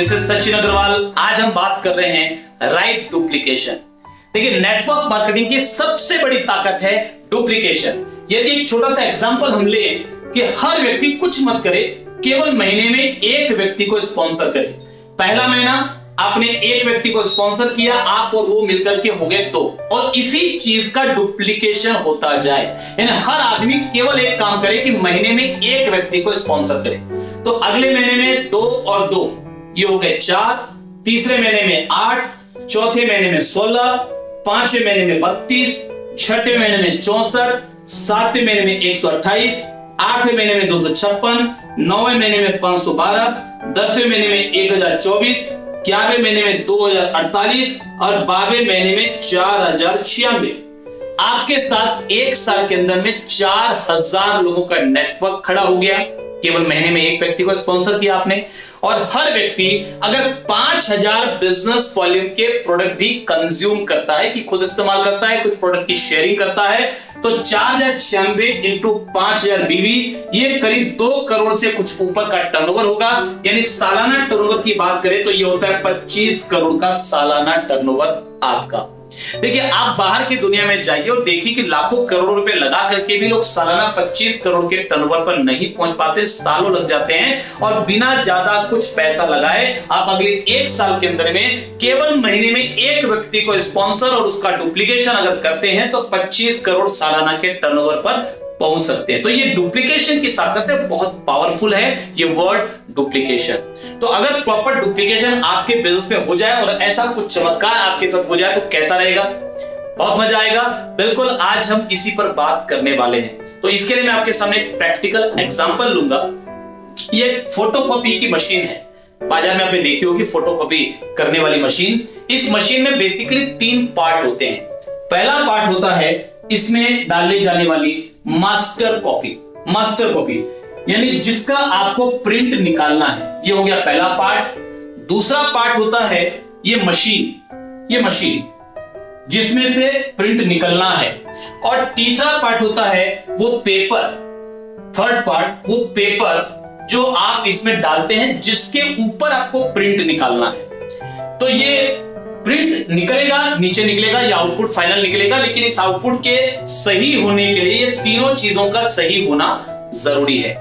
This is Sachin Agarwal. आज हम बात कर रहे हैं राइट डुप्लीकेशन। देखिए, नेटवर्क मार्केटिंग की सबसे बड़ी ताकत है डुप्लीकेशन। यदि एक छोटा सा एग्जांपल हम ले कि हर व्यक्ति कुछ मत करे, केवल महीने में एक व्यक्ति को स्पॉन्सर करे। पहला महीना आपने एक व्यक्ति को स्पॉन्सर किया, आप और वो मिलकर के हो गए 2, और इसी चीज का डुप्लीकेशन होता जाए। यानी हर आदमी केवल एक काम करे कि महीने में एक व्यक्ति को स्पॉन्सर करे। तो अगले महीने में 2 और 2 ये हो गए 4, तीसरे महीने में 8, चौथे महीने में 16, पांचवें महीने में 32, छठे महीने में 64, सातवें महीने में 128, आठवें महीने में 256, नौवें महीने में 512, 10वें महीने में 1024, 11वें महीने में 2048 और 12वें महीने में 4096। आपके साथ एक साल के अंदर में 4000 लोगों का नेटवर्क खड़ा हो गया। केवल महीने में एक व्यक्ति को स्पॉन्सर किया आपने, और हर व्यक्ति अगर 5000 बिजनेस वॉल्यूम के प्रोडक्ट भी कंज्यूम करता है, कि खुद इस्तेमाल करता है, कुछ प्रोडक्ट की शेयरिंग करता है, तो 4096 इंटू 5000 बीवी, ये करीब 2 करोड़ से कुछ ऊपर का टर्नओवर होगा। यानी सालाना टर्नओवर की बात करें तो ये होता है 25 करोड़ का सालाना टर्नओवर आपका। देखिए, आप बाहर की दुनिया में जाइए और देखिए कि लाखों करोड़ों रुपए लगा करके भी लोग सालाना 25 करोड़ के टर्नओवर पर नहीं पहुंच पाते, सालों लग जाते हैं। और बिना ज्यादा कुछ पैसा लगाए आप अगले एक साल के अंदर में केवल महीने में एक व्यक्ति को स्पॉन्सर और उसका डुप्लीकेशन अगर करते हैं तो 25 करोड़ सालाना के टर्नओवर पर पहुंच सकते हैं। तो ये डुप्लीकेशन की ताकत है, बहुत पावरफुल है ये वर्ड डुप्लीकेशन। तो अगर प्रॉपर डुप्लीकेशन आपके बिजनेस में हो जाए और ऐसा कुछ चमत्कार आपके साथ हो जाए तो कैसा रहेगा? बहुत मजा आएगा। बिल्कुल, आज हम इसी पर बात करने वाले हैं। तो इसके लिए मैं आपके सामने एक प्रैक्टिकल एग्जांपल लूंगा। ये फोटोकॉपी की मशीन है, बाजार में आपने देखी होगी फोटोकॉपी करने वाली मशीन। इस मशीन में बेसिकली 3 पार्ट होते हैं। पहला पार्ट होता है इसमें डाले जाने वाली मास्टर कॉपी यानी जिसका आपको प्रिंट निकालना है, ये हो गया पहला पार्ट। दूसरा पार्ट होता है ये मशीन जिसमें से प्रिंट निकलना है, और तीसरा पार्ट होता है वो पेपर। थर्ड पार्ट वो पेपर जो आप इसमें डालते हैं जिसके ऊपर आपको प्रिंट निकालना है। तो ये प्रिंट निकलेगा, नीचे निकलेगा, या आउटपुट फाइनल निकलेगा। लेकिन इस आउटपुट के सही होने के लिए ये तीनों चीजों का सही होना जरूरी है।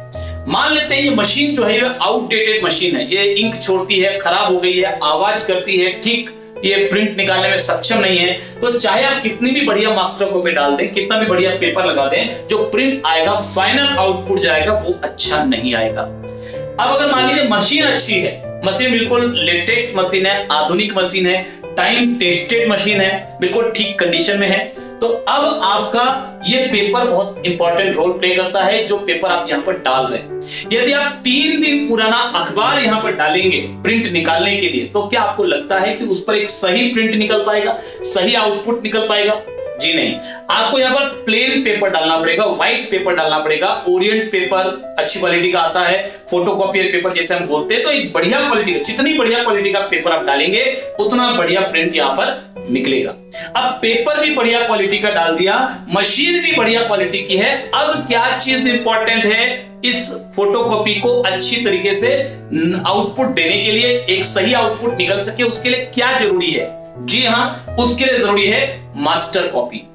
मान लेते हैं ये मशीन जो है ये आउटडेटेड मशीन है, ये इंक छोड़ती है, खराब हो गई है, आवाज करती है, ठीक, ये प्रिंट निकालने में सक्षम नहीं है। तो चाहे आप कितनी भी बढ़िया मास्टर कॉपी डाल दें, कितना भी बढ़िया पेपर लगा दें, जो प्रिंट आएगा, फाइनल आउटपुट जाएगा, वो अच्छा नहीं आएगा। अब अगर मान लीजिए मशीन अच्छी है, मशीन बिल्कुल लेटेस्ट मशीन है, आधुनिक मशीन है, टाइम टेस्टेड मशीन है, बिल्कुल ठीक कंडीशन में है, तो अब आपका ये पेपर बहुत इंपॉर्टेंट रोल प्ले करता है, जो पेपर आप यहां पर डाल रहे हैं। यदि आप 3 दिन पुराना अखबार यहां पर डालेंगे प्रिंट निकालने के लिए, तो क्या आपको लगता है कि उस पर एक सही प्रिंट निकल पाएगा, सही आउटपुट निकल पाएगा? जी नहीं। आपको यहाँ पर प्लेन पेपर डालना पड़ेगा, व्हाइट पेपर डालना पड़ेगा। ओरिएंट पेपर अच्छी क्वालिटी का आता है, फोटोकॉपियर पेपर जैसे हम बोलते हैं। तो एक बढ़िया क्वालिटी का, जितनी बढ़िया क्वालिटी का पेपर आप डालेंगे उतना बढ़िया प्रिंट यहाँ पर निकलेगा। अब पेपर भी बढ़िया क्वालिटी का डाल दिया, मशीन भी बढ़िया क्वालिटी की है। अब क्या चीज इंपॉर्टेंट है? इस फोटोकॉपी को अच्छी तरीके से आउटपुट देने के लिए, एक सही आउटपुट निकल सके, उसके लिए क्या जरूरी है? जी हां, उसके लिए जरूरी है मास्टर कॉपी।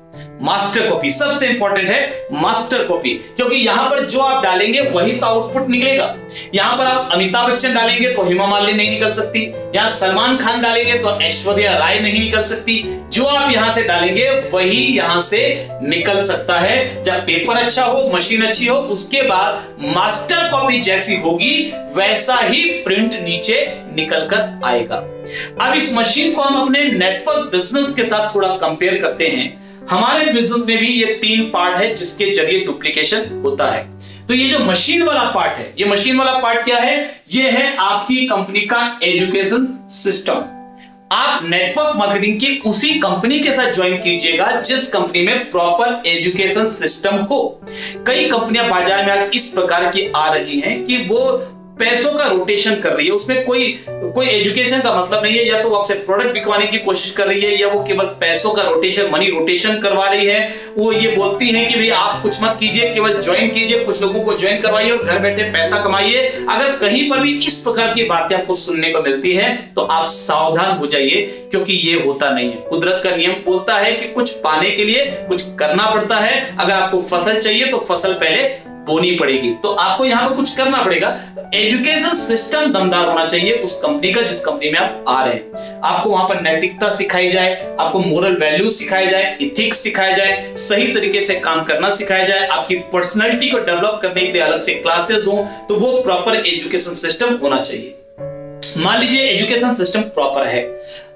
मास्टर कॉपी सबसे इंपॉर्टेंट है, मास्टर कॉपी, क्योंकि यहां पर जो आप डालेंगे वही तो आउटपुट निकलेगा। यहां पर आप अमिताभ बच्चन डालेंगे तो हेमा मालिनी नहीं निकल सकती, यहां सलमान खान डालेंगे तो ऐश्वर्या राय नहीं निकल सकती। जो आप यहां से डालेंगे वही यहां से निकल सकता है। जब पेपर अच्छा हो, मशीन अच्छी हो, उसके बाद मास्टर कॉपी जैसी होगी वैसा ही प्रिंट नीचे निकल कर आएगा। अब इस मशीन को हम अपने नेटवर्क बिजनेस के साथ थोड़ा कंपेयर करते हैं। हमारे बिजनेस में भी ये 3 पार्ट है जिसके जरिए डुप्लीकेशन होता है। तो ये जो मशीन वाला पार्ट है, ये मशीन वाला पार्ट क्या है? ये है आपकी कंपनी का एजुकेशन सिस्टम। आप नेटवर्क मार्केटिंग की उसी कंपनी के साथ ज्वाइन कीजिएगा जिस कंपनी में प्रॉपर एजुकेशन सिस्टम हो। कई कंपनियां बाजार में आज इस प्रकार की आ रही हैं कि वो पैसों का रोटेशन कर रही है, उसमें कोई एजुकेशन का मतलब नहीं है, या तो वो आपसे प्रोडक्ट बिकवाने की कोशिश कर रही है या वो केवल पैसों का रोटेशन, मनी रोटेशन करवा रही है। वो ये बोलती है कि भाई आप कुछ मत कीजिए, केवल ज्वाइन कीजिए, कुछ लोगों को ज्वाइन करवाइए और घर बैठे पैसा कमाइए। अगर कहीं पर भी इस प्रकार की बातें आपको सुनने को मिलती है तो आप सावधान हो जाइए, क्योंकि ये होता नहीं है। कुदरत का नियम बोलता है कि कुछ पाने के लिए कुछ करना पड़ता है। अगर आपको फसल चाहिए तो फसल पहले बोनी पड़ेगी, तो आपको यहां पर कुछ करना पड़ेगा। एजुकेशन सिस्टम दमदार होना चाहिए उस कंपनी का जिस कंपनी में आप आ रहे हैं। आपको वहां पर नैतिकता सिखाई जाए, आपको मोरल वैल्यूज सिखाए जाए, इथिक्स सिखाया जाए, सही तरीके से काम करना सिखाया जाए, आपकी पर्सनैलिटी को डेवलप करने के लिए अलग से क्लासेस हो, तो वो प्रॉपर एजुकेशन सिस्टम होना चाहिए। मान लीजिए एजुकेशन सिस्टम प्रॉपर है,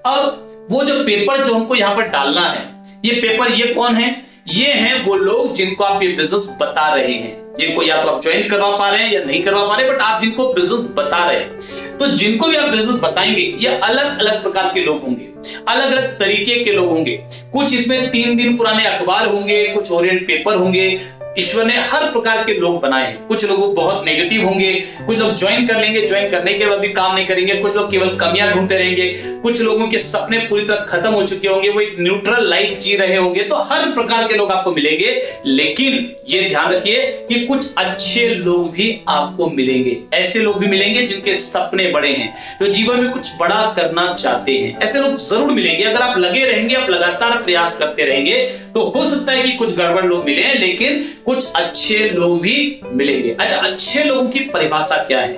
अब वो जो पेपर जो हमको यहां पर डालना है, ये पेपर ये कौन है? ये हैं वो लोग जिनको आप ये बिजनेस बता रहे हैं, जिनको या तो आप ज्वाइन करवा पा रहे हैं या नहीं करवा पा रहे, बट आप जिनको बिजनेस बता रहे हैं। तो जिनको भी आप बिजनेस बताएंगे ये अलग अलग प्रकार के लोग होंगे, अलग अलग तरीके के लोग होंगे। कुछ इसमें 3 दिन पुराने अखबार होंगे, कुछ ओरिएंट पेपर होंगे। ईश्वर ने हर प्रकार के लोग बनाए हैं। कुछ लोग बहुत नेगेटिव होंगे, कुछ लोग ज्वाइन कर लेंगे, ज्वाइन करने के बाद भी काम नहीं करेंगे, कुछ लोग केवल कमियां ढूंढते रहेंगे, कुछ लोगों के सपने पूरी तरह खत्म हो चुके होंगे, वो एक न्यूट्रल लाइफ जी रहे होंगे। तो हर प्रकार के लोग आपको मिलेंगे, लेकिन ये ध्यान रखिए कि कुछ अच्छे लोग भी आपको मिलेंगे। ऐसे लोग भी मिलेंगे जिनके सपने बड़े हैं, तो जीवन में कुछ बड़ा करना चाहते हैं। ऐसे लोग जरूर मिलेंगे। अगर आप लगे रहेंगे, आप लगातार प्रयास करते रहेंगे, तो हो सकता है कि कुछ गड़बड़ लोग मिले, लेकिन कुछ अच्छे लोग भी मिलेंगे। अच्छा, अच्छे लोगों की परिभाषा क्या है?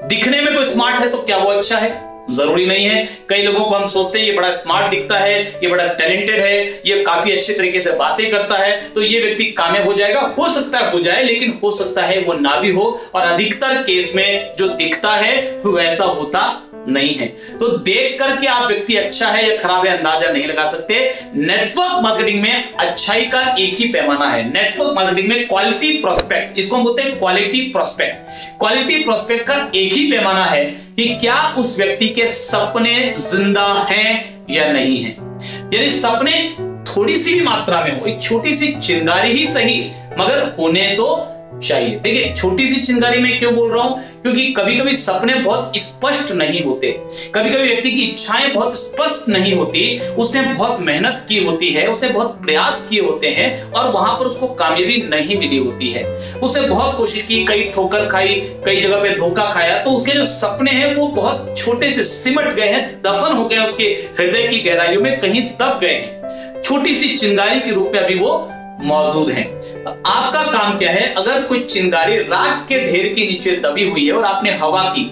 दिखने में कोई स्मार्ट है तो क्या वो अच्छा है? जरूरी नहीं है। कई लोगों को हम सोचते हैं ये बड़ा स्मार्ट दिखता है, ये बड़ा टैलेंटेड है, ये काफी अच्छे तरीके से बातें करता है, तो ये व्यक्ति कामयाब हो जाएगा। हो सकता है हो जाए, लेकिन हो सकता है वो ना भी हो, और अधिकतर केस में जो दिखता है वो वैसा होता नहीं है। तो देख करके आप व्यक्ति अच्छा है या खराब है अंदाजा नहीं लगा सकते। नेटवर्क मार्केटिंग में अच्छाई का एक ही पैमाना है। नेटवर्क मार्केटिंग में क्वालिटी प्रोस्पेक्ट, इसको हम बोलते हैं क्वालिटी प्रोस्पेक्ट। क्वालिटी प्रोस्पेक्ट का एक ही पैमाना है कि क्या उस व्यक्ति के सपने जिंदा हैं या नहीं है। यदि सपने थोड़ी सी भी मात्रा में हो, एक छोटी सी चिंगारी ही सही, मगर होने तो चाहिए। देखिए, छोटी सी चिंगारी में क्यों बोल रहा हूं? क्योंकि कभी कभी सपने बहुत स्पष्ट नहीं होते, कभी कभी व्यक्ति की इच्छाएं बहुत स्पष्ट नहीं होती। उसने बहुत मेहनत की होती है, उसने बहुत प्रयास किए होते हैं, और वहां पर उसको कामयाबी नहीं मिली होती है। उसने बहुत कोशिश की, कई ठोकर खाई, कई जगह पे धोखा खाया, तो उसके जो सपने हैं वो बहुत छोटे से सिमट गए हैं, दफन हो गए, उसके हृदय की गहराइयों में कहीं दब गए हैं। छोटी सी चिंगारी के रूप में अभी वो मौजूद हैं। आपका काम क्या है? अगर कोई चिंगारी राख के ढेर के नीचे दबी हुई है और आपने हवा की,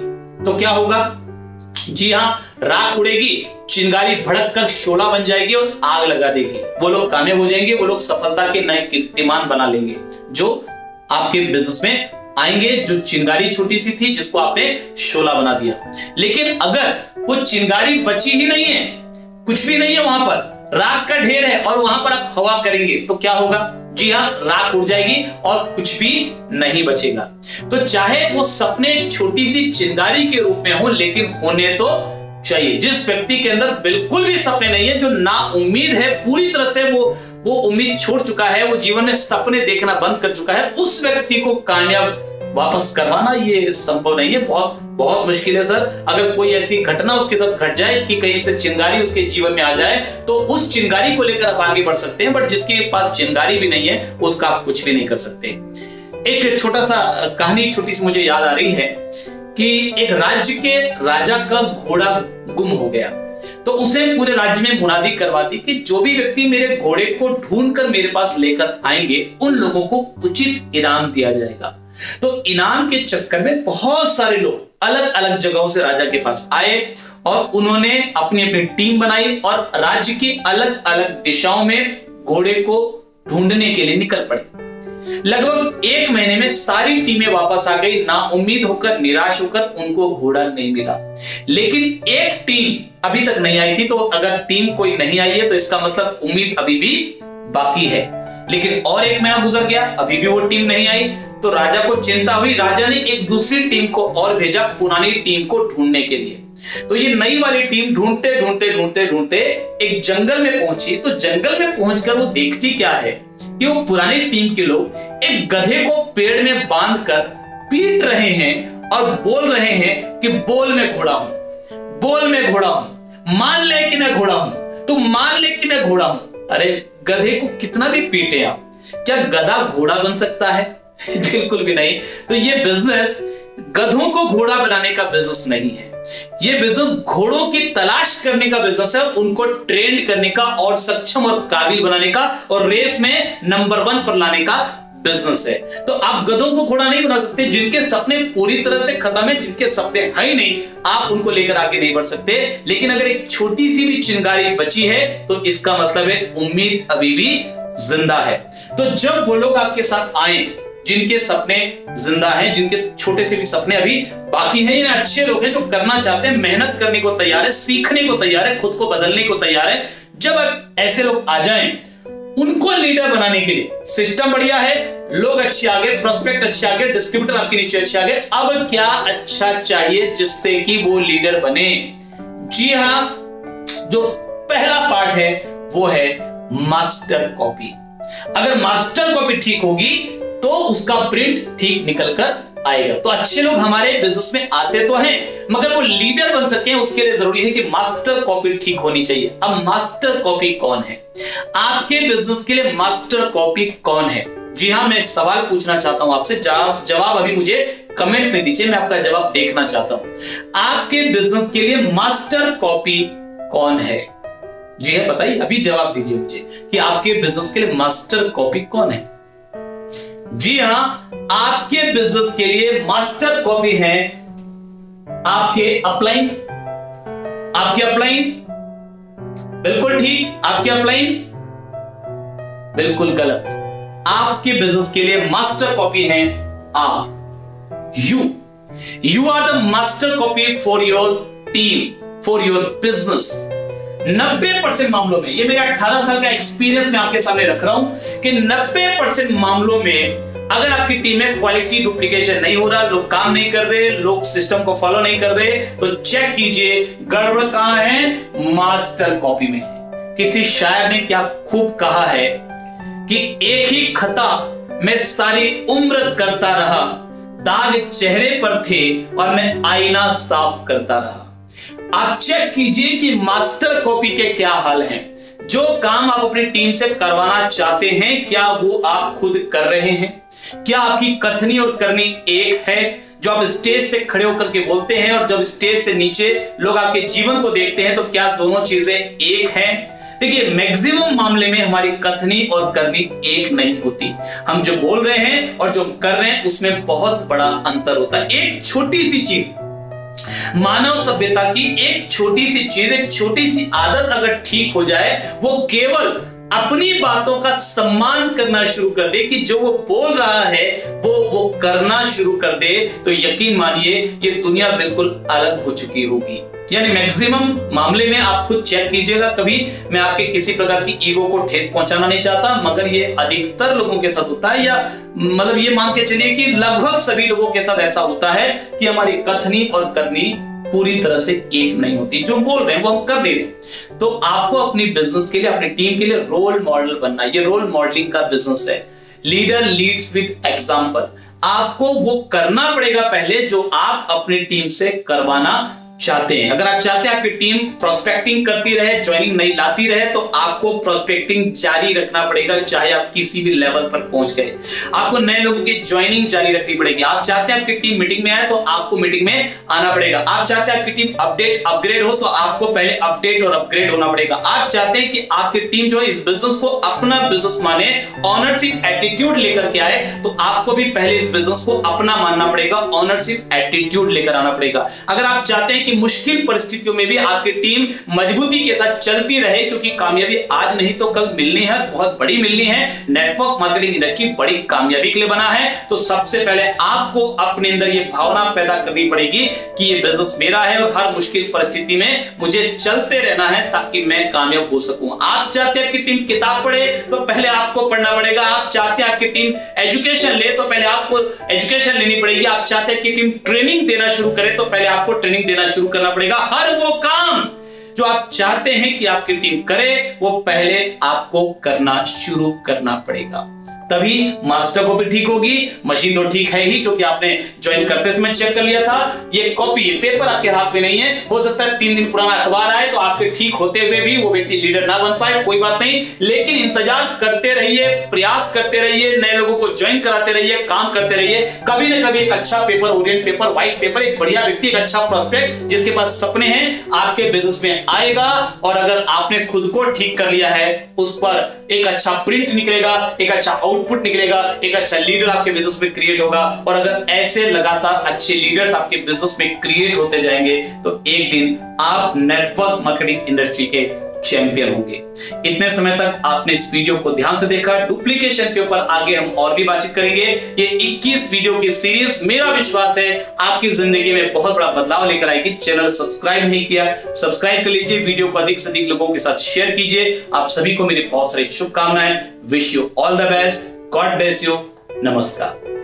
तो क्या होगा? जी हां, राख उड़ेगी, चिंगारी भड़क कर शोला बन जाएगी और आग लगा देगी। वो लोग कामयाब हो जाएंगे, वो लोग सफलता के नए कीर्तिमान बना लेंगे, जो आपके बिजनेस में आएंगे। जो चिंगारी छोटी सी थी जिसको आपने शोला बना दिया। लेकिन अगर वो चिंगारी बची ही नहीं है, कुछ भी नहीं है, वहां पर राख का ढेर है और वहां पर आप हवा करेंगे, तो क्या होगा? जी हां, राख उड़ जाएगी और कुछ भी नहीं बचेगा। तो चाहे वो सपने छोटी सी चिंगारी के रूप में हो, लेकिन होने तो चाहिए। जिस व्यक्ति के अंदर बिल्कुल भी सपने नहीं है, जो ना उम्मीद है, पूरी तरह से वो उम्मीद छोड़ चुका है, वो जीवन में सपने देखना बंद कर चुका है, उस व्यक्ति को कामयाब वापस करवाना ये संभव नहीं है। बहुत बहुत मुश्किल है सर। अगर कोई ऐसी घटना उसके साथ घट जाए कि कहीं से चिंगारी उसके जीवन में आ जाए, तो उस चिंगारी को लेकर आप आगे बढ़ सकते हैं, बट जिसके पास चिंगारी भी नहीं है उसका आप कुछ भी नहीं कर सकते। एक छोटा सा कहानी छोटी सी मुझे याद आ रही है कि एक राज्य के राजा का घोड़ा गुम हो गया, तो उसे पूरे राज्य में मुनादी करवा दी कि जो भी व्यक्ति मेरे घोड़े को ढूंढकर मेरे पास लेकर आएंगे, उन लोगों को उचित इनाम दिया जाएगा। तो इनाम के चक्कर में बहुत सारे लोग अलग अलग जगहों से राजा के पास आए और उन्होंने अपनी अपनी टीम बनाई और राज्य की अलग अलग दिशाओं में घोड़े को ढूंढने के लिए निकल पड़े। लगभग 1 महीने में सारी टीमें वापस आ गई, ना उम्मीद होकर, निराश होकर, उनको घोड़ा नहीं मिला। लेकिन एक टीम अभी तक नहीं आई थी, तो अगर टीम कोई नहीं आई है तो इसका मतलब उम्मीद अभी भी बाकी है। लेकिन और 1 महीना गुजर गया, अभी भी वो टीम नहीं आई, तो राजा को चिंता हुई। राजा ने एक दूसरी टीम को और भेजा पुरानी टीम को ढूंढने के लिए। तो ये नई वाली टीम ढूंढते ढूंढते ढूंढते ढूंढते एक जंगल में पहुंची। तो जंगल में पहुंचकर वो देखती क्या है कि वो पुरानी टीम के लोग एक गधे को पेड़ में बांधकर पीट रहे हैं और बोल रहे हैं कि बोल मैं घोड़ा हूं, बोल मैं घोड़ा हूं, मान ले कि मैं घोड़ा हूं, तू मान ले कि मैं घोड़ा हूं। अरे गधे को कितना भी पीटे आप, क्या गधा घोड़ा बन सकता है? बिल्कुल भी नहीं। तो ये बिजनेस गधों को घोड़ा बनाने का बिजनेस नहीं है, ये बिजनेस घोड़ों की तलाश करने का बिजनेस है, उनको ट्रेंड करने का और सक्षम और काबिल बनाने का और रेस में नंबर 1 पर लाने का बिजनेस है। तो आप गधों को घोड़ा नहीं बना सकते। जिनके सपने पूरी तरह से खत्म है, जिनके सपने है ही नहीं, आप उनको लेकर आगे नहीं बढ़ सकते। लेकिन अगर एक छोटी सी भी चिंगारी बची है तो इसका मतलब है उम्मीद अभी भी जिंदा है। तो जब वो लोग आपके साथ आए जिनके सपने जिंदा हैं, जिनके छोटे से भी सपने अभी बाकी हैं, या अच्छे लोग हैं जो करना चाहते हैं, मेहनत करने को तैयार है, सीखने को तैयार है, खुद को बदलने को तैयार है, जब ऐसे लोग आ जाएं, उनको लीडर बनाने के लिए सिस्टम बढ़िया है, लोग अच्छे आ गए, प्रोस्पेक्ट अच्छे आ गए, डिस्ट्रीब्यूटर आपके नीचे अच्छे आ गए, अब क्या अच्छा चाहिए जिससे कि वो लीडर बने? जी हां, जो पहला पार्ट है वो है मास्टर कॉपी। अगर मास्टर कॉपी ठीक होगी तो उसका प्रिंट ठीक निकल कर आएगा। तो अच्छे लोग हमारे बिजनेस में आते तो हैं, मगर वो लीडर बन सके उसके लिए जरूरी है कि मास्टर कॉपी ठीक होनी चाहिए। अब मास्टर कॉपी कौन है? आपके बिजनेस के लिए मास्टर कॉपी कौन है? जी हां, मैं एक सवाल पूछना चाहता हूं आपसे, जवाब अभी मुझे कमेंट में दीजिए, मैं आपका जवाब देखना चाहता हूं। आपके बिजनेस के लिए मास्टर कॉपी कौन है? जी है, बताइए, अभी जवाब दीजिए मुझे कि आपके बिजनेस के लिए मास्टर कॉपी कौन है। जी हां, आपके बिजनेस के लिए मास्टर कॉपी है आपके अपलाइन। आपके अपलाइन बिल्कुल ठीक, आपके अपलाइन बिल्कुल गलत। आपके बिजनेस के लिए मास्टर कॉपी है आप। You are the master copy for your team, for your business. 90% मामलों में, ये मेरा 18 साल का एक्सपीरियंस मैं आपके सामने रख रहा हूं कि 90% मामलों में अगर आपकी टीम में क्वालिटी डुप्लीकेशन नहीं हो रहा, लोग काम नहीं कर रहे, लोग सिस्टम को फॉलो नहीं कर रहे, तो चेक कीजिए गड़बड़ कहां है? मास्टर कॉपी में। किसी शायर ने क्या खूब कहा है कि एक ही खता मैं सारी उम्र करता रहा, दाग चेहरे पर थे और मैं आईना साफ करता रहा। आप चेक कीजिए कि मास्टर कॉपी के क्या हाल हैं। जो काम आप अपनी टीम से करवाना चाहते हैं, क्या वो आप खुद कर रहे हैं? क्या आपकी कथनी और करनी एक है? जो आप स्टेज से खड़े होकर के बोलते हैं और जब स्टेज से नीचे लोग आपके जीवन को देखते हैं, तो क्या दोनों चीजें एक हैं? देखिए, मैक्सिमम मामले में हमारी कथनी और करनी एक नहीं होती। हम जो बोल रहे हैं और जो कर रहे हैं उसमें बहुत बड़ा अंतर होता है। एक छोटी सी चीज, मानव सभ्यता की एक छोटी सी चीज, एक छोटी सी आदत अगर ठीक हो जाए, वो केवल अपनी बातों का सम्मान करना शुरू कर दे, कि जो वो बोल रहा है वो करना शुरू कर दे, तो यकीन मानिए ये दुनिया बिल्कुल अलग हो चुकी होगी। यानी मैक्सिमम मामले में आप खुद चेक कीजिएगा। कभी मैं आपके किसी प्रकार की ईगो को ठेस पहुंचाना नहीं चाहता, मगर ये अधिकतर लोगों के साथ होता है, या मतलब ये मान के चलिए कि लगभग सभी लोगों के साथ ऐसा होता है कि हमारी कथनी और करनी पूरी तरह से एक नहीं होती। जो बोल रहे हैं वो हम कर नहीं रहे। तो आपको अपनी बिजनेस के लिए, अपनी टीम के लिए रोल मॉडल बनना, ये रोल मॉडलिंग का बिजनेस है। Leader leads with example. आपको वो करना पड़ेगा पहले जो आप अपनी टीम से करवाना चाहते हैं। अगर आप चाहते हैं आपकी टीम प्रोस्पेक्टिंग करती रहे, ज्वाइनिंग नहीं लाती रहे, तो आपको प्रोस्पेक्टिंग जारी रखना पड़ेगा, चाहे आप किसी भी लेवल पर पहुंच गए। आपको नए लोगों की ज्वाइनिंग जारी रखनी पड़ेगी। आप चाहते हैं आपकी टीम मीटिंग में आए, तो आपको मीटिंग में आना पड़ेगा। आप चाहते हैं आपकी टीम अपडेट अपग्रेड हो, तो आपको पहले अपडेट और अपग्रेड होना पड़ेगा। आप चाहते हैं कि आपकी टीम जो है इस बिजनेस को अपना बिजनेस माने, ऑनरशिप एटीट्यूड लेकर के आए, तो आपको भी पहले इस बिजनेस को अपना मानना पड़ेगा, ऑनरशिप एटीट्यूड लेकर आना पड़ेगा। अगर आप चाहते हैं कि मुश्किल परिस्थितियों में भी आपकी टीम मजबूती के साथ चलती रहे, क्योंकि कामयाबी आज नहीं तो कल मिलनी है, बहुत बड़ी मिलनी है। नेटवर्क मार्केटिंग इंडस्ट्री बड़ी कामयाबी के लिए बना है, तो सबसे पहले आपको अपने अंदर ये भावना पैदा करनी पड़ेगी कि ये बिजनेस मेरा है और हर मुश्किल परिस्थिति में मुझे चलते रहना है ताकि मैं कामयाब हो सकूं। आप चाहते हैं आपकी टीम किताब पढ़े, तो पहले आपको पढ़ना पड़ेगा। आप चाहते हैं आपकी टीम एजुकेशन ले, तो पहले आपको एजुकेशन लेनी पड़ेगी। आप चाहते हैं कि टीम ट्रेनिंग देना शुरू करे, तो पहले आपको ट्रेनिंग देना शुरू करना पड़ेगा। हर वो काम जो आप चाहते हैं कि आपकी टीम करे, वो पहले आपको करना शुरू करना पड़ेगा, तभी मास्टर कॉपी ठीक होगी। मशीन तो ठीक है ही, क्योंकि आपने ज्वाइन करते समय चेक कर लिया था। ये कॉपी, ये पेपर आपके हाथ में नहीं है। हो सकता है 3 दिन पुराना अखबार आए तो आपके ठीक होते हुए भी वो व्यक्ति लीडर ना बन पाए, कोई बात नहीं, लेकिन इंतजार करते रहिए, प्रयास करते रहिए, नए लोगों को ज्वाइन कराते रहिए, काम करते रहिए। कभी ना कभी एक अच्छा paper, Orient paper, white paper, एक बढ़िया व्यक्ति, एक अच्छा प्रोस्पेक्ट जिसके पास सपने हैं, आपके बिजनेस में आएगा। और अगर आपने खुद को ठीक कर लिया है, उस पर एक अच्छा प्रिंट निकलेगा, एक अच्छा आउटपुट निकलेगा, एक अच्छा लीडर आपके बिजनेस में क्रिएट होगा। और अगर ऐसे लगातार अच्छे लीडर्स आपके बिजनेस में क्रिएट होते जाएंगे तो एक दिन आप नेटवर्क मार्केटिंग इंडस्ट्री के चैंपियन होंगे। इतने समय तक आपने इस वीडियो को ध्यान से देखा। डुप्लीकेशन के ऊपर आगे हम और भी बातचीत करेंगे। ये 21 वीडियो की सीरीज मेरा विश्वास है आपकी जिंदगी में बहुत बड़ा बदलाव लेकर आएगी। चैनल सब्सक्राइब नहीं किया, सब्सक्राइब कर लीजिए। वीडियो को अधिक से अधिक लोगों के साथ शेयर कीजिए। आप सभी को मेरी बहुत सारी शुभकामनाएं। Wish you all the best. God bless you. नमस्कार।